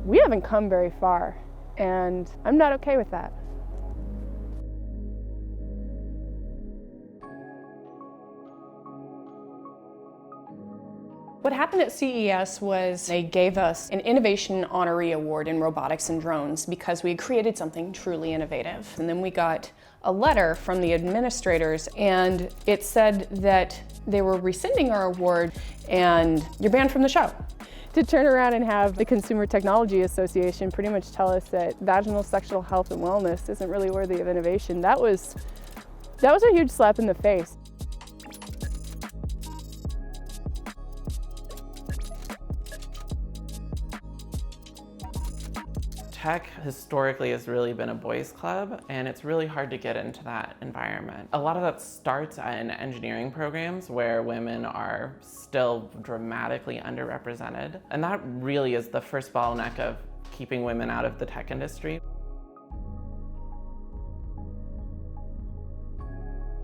We haven't come very far, and I'm not okay with that. What happened at CES was they gave us an Innovation Honoree Award in robotics and drones because we created something truly innovative. And then we got a letter from the administrators, and it said that they were rescinding our award and you're banned from the show. To turn around and have the Consumer Technology Association pretty much tell us that vaginal sexual health and wellness isn't really worthy of innovation, that was a huge slap in the face. Tech historically has really been a boys' club, and it's really hard to get into that environment. A lot of that starts in engineering programs where women are still dramatically underrepresented, and that really is the first bottleneck of keeping women out of the tech industry.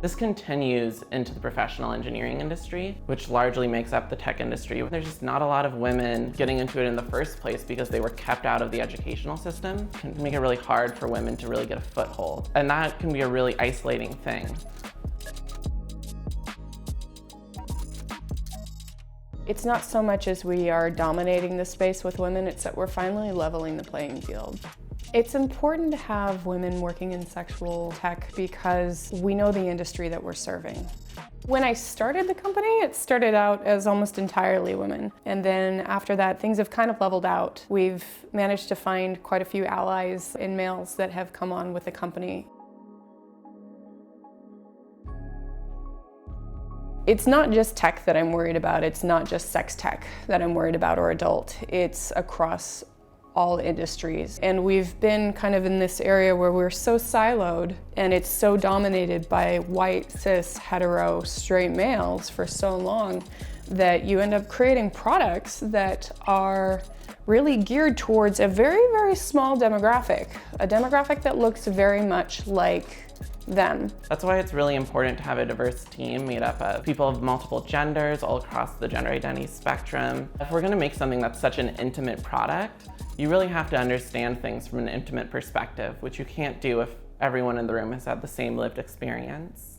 This continues into the professional engineering industry, which largely makes up the tech industry. There's just not a lot of women getting into it in the first place because they were kept out of the educational system. It can make it really hard for women to really get a foothold. And that can be a really isolating thing. It's not so much as we are dominating the space with women, it's that we're finally leveling the playing field. It's important to have women working in sexual tech because we know the industry that we're serving. When I started the company, it started out as almost entirely women. And then after that, things have kind of leveled out. We've managed to find quite a few allies in males that have come on with the company. It's not just tech that I'm worried about. It's not just sex tech that I'm worried about or adult. It's across all industries. And we've been kind of in this area where we're so siloed and it's so dominated by white, cis, hetero, straight males for so long that you end up creating products that are really geared towards a very, very small demographic, a demographic that looks very much like them. That's why it's really important to have a diverse team made up of people of multiple genders all across the gender identity spectrum. If we're going to make something that's such an intimate product, you really have to understand things from an intimate perspective, which you can't do if everyone in the room has had the same lived experience.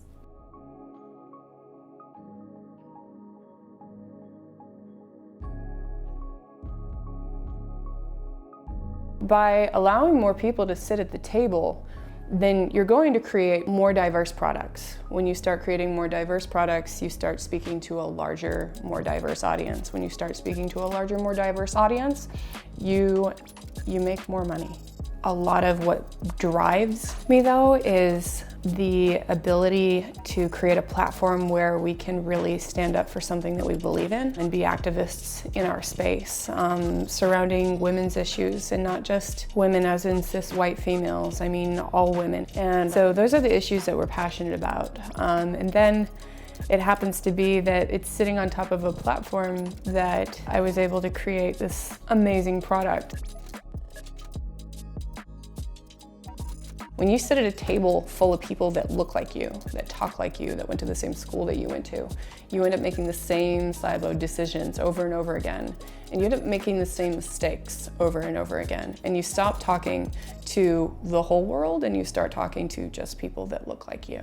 By allowing more people to sit at the table, then you're going to create more diverse products. When you start creating more diverse products, you start speaking to a larger, more diverse audience. When you start speaking to a larger, more diverse audience, you make more money. A lot of what drives me though is the ability to create a platform where we can really stand up for something that we believe in and be activists in our space surrounding women's issues, and not just women as in cis white females, I mean all women. And so those are the issues that we're passionate about. And then it happens to be that it's sitting on top of a platform that I was able to create this amazing product. When you sit at a table full of people that look like you, that talk like you, that went to the same school that you went to, you end up making the same siloed decisions over and over again. And you end up making the same mistakes over and over again. And you stop talking to the whole world and you start talking to just people that look like you.